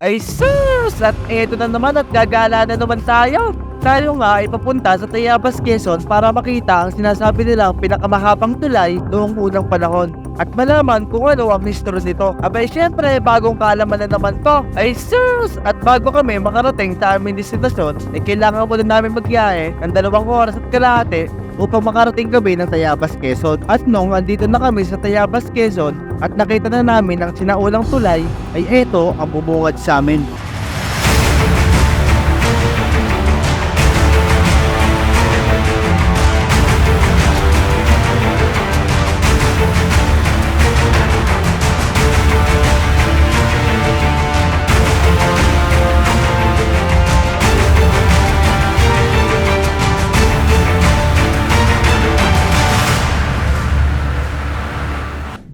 Ay sus! At eto na naman at gagala na naman tayo. Tayo nga ay papunta sa Tayabas, Quezon para makita ang sinasabi nilang pinakamahabang tulay noong unang panahon at malaman kung ano ang history nito. Abay syempre, bagong kaalaman na naman to. Ay sus! At bago kami makarating sa aming destinasyon, ay kailangan muna namin magbiyahe ng 2 oras at kalahati upang makarating kami ng Tayabas, Quezon. At nung andito na kami sa Tayabas, Quezon at nakita na namin ang sinaulang tulay, ay eto ang bumungad sa amin.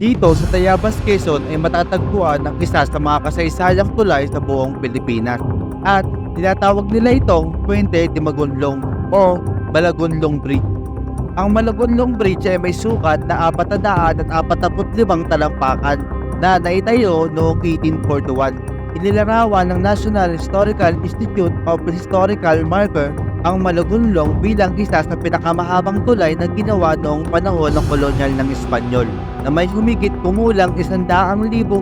Dito sa Tayabas, Quezon ay matatagpuan ang isa sa mga kasaysayang tulay sa buong Pilipinas at tinatawag nila itong Puente de Magunlong o Malagunlong Bridge. Ang Malagunlong Bridge ay may sukat na 445 talampakan na naitayo noong 1841. Inilarawan ng National Historical Institute of Historical Marker ang Malagunlong bilang isa sa pinakamahabang tulay na ginawa noong panahon ng kolonyal ng Espanyol na may humigit kumulang 100,000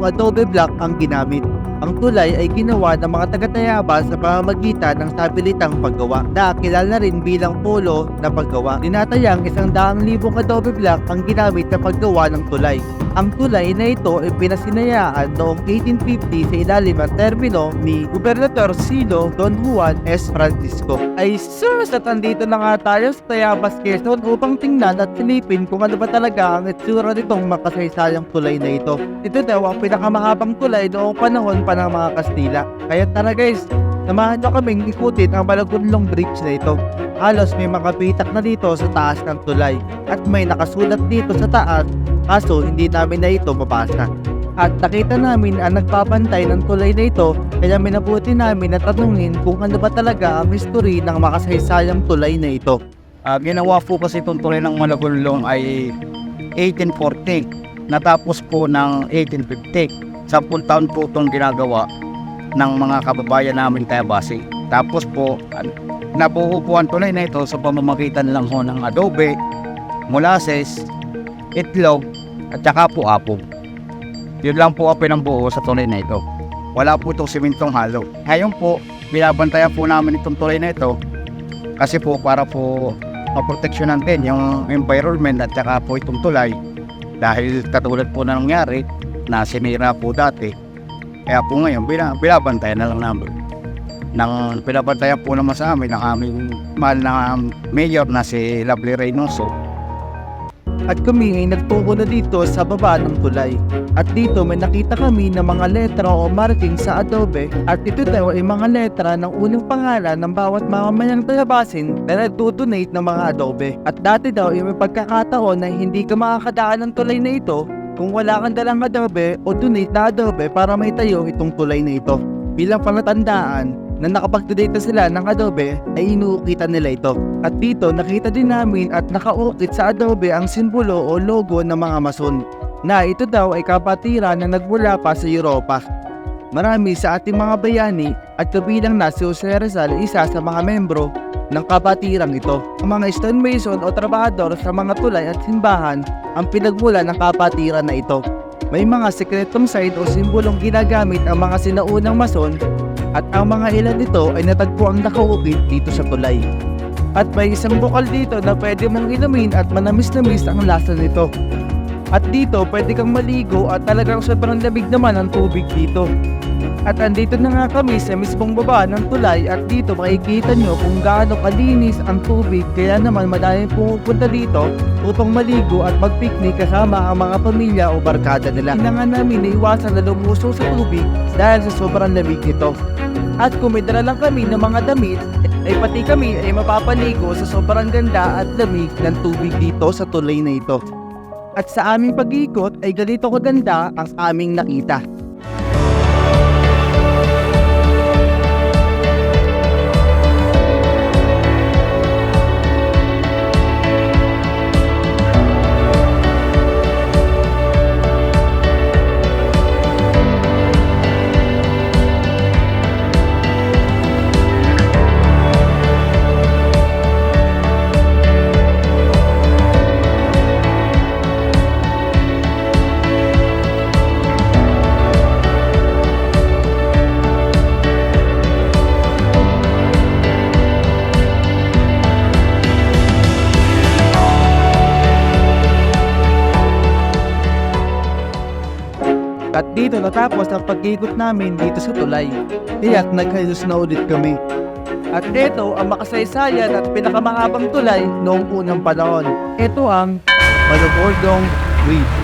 adobe block ang ginamit. Ang tulay ay ginawa ng mga taga-Tayabas sa pamamagitan ng sabilitang paggawa na kilala rin bilang polo na paggawa. Tinatayang 100,000 adobe block ang ginamit sa paggawa ng tulay. Ang tulay na ito ay pinasinayaan noong 1850 sa ilalim ng termino ni Gobernador Silo Don Juan S. Francisco. Ay sus! At andito na nga tayo sa Tayabas, Quezon upang tingnan at silipin kung ano ba talaga ang itsura nitong makasaysayang tulay na ito. Ito daw ang pinakamahabang tulay noong panahon pa ng mga Kastila. Kaya tara guys, samahan nyo kaming ikutin ang Malagunlong Bridge na ito. Halos may mga pitak na dito sa taas ng tulay at may nakasulat dito sa taas, kaso hindi namin na ito mabasa. At nakita namin ang nagpapantay ng tulay na ito, kaya minabuti namin na tanungin kung ano ba talaga ang history ng makasaysayang tulay na ito. Ginawa po kasi itong tulay ng Malagunlong ay 1840, natapos po ng 1850. 10 taon po itong ginagawa ng mga kababayan namin Tayabasi. Tapos po, nabuo po ang tulay na ito sa pamamagitan lang ho ng adobe, molasses, itlog, at saka po apog. Yun lang po ang pinambuo sa tulay na ito. Wala po itong simintong halo. Ngayon po, binabantayan po namin itong tulay na ito kasi po para po maproteksyonan din yung environment at saka po itong tulay dahil katulad po na nangyari na sinira po dati. Kaya po ngayon, binabantayan na lang namin. Binabantayan po naman sa amin ng aming mahal na mayor na si Lovely Reynoso. At kami ay nagtungo na dito sa baba ng tulay. At dito may nakita kami ng mga letra o marking sa adobe at ito daw ay mga letra ng unang pangalan ng bawat mamamayang Tayabasin na nagdodonate ng mga adobe. At dati daw ay may pagkakataon na hindi ka makakadaan ng tulay na ito kung wala kang dalang adobe o donate na adobe para maitayo itong tulay na ito. Bilang palatandaan na nakapag-donate na sila ng adobe ay inuukitan nila ito. At dito nakita din namin at nakaukit sa adobe ang simbolo o logo ng mga Mason na ito daw ay kapatiran na nagmula pa sa Europa. Marami sa ating mga bayani at kabilang na si Jose Rizal isa sa mga membro ng kabatirang ito. Ang mga stonemason o trabahador sa mga tulay at simbahan ang pinagmula ng kapatiran na ito. May mga sekretong sign o simbolong ginagamit ang mga sinaunang Mason at ang mga ilan nito ay natagpo ang nakaukit dito sa tulay. At may isang bukal dito na pwede mong inumin at manamis-namis ang lasa nito. At dito pwede kang maligo at talagang sobrang lamig naman ang tubig dito. At andito na nga kami sa mismong baba ng tulay at dito makikita nyo kung gaano kalinis ang tubig, kaya naman madaming pumupunta dito upang maligo at magpiknik kasama ang mga pamilya o barkada nila. Kailangan namin na iwasan na lumuso sa tubig dahil sa sobrang lamig nito. At kung may dala lang kami ng mga damit, ay pati kami ay mapapaligo sa sobrang ganda at lamig ng tubig dito sa tulay na ito. At sa aming pag-iikot ay ganito kaganda ang aming nakita. At dito natapos ang pag-ikot namin dito sa tulay. Tiyak naghalos na ulit kami. At ito ang makasaysayan at pinakamahabang tulay noong unang panahon. Ito ang Malabordong Bridge.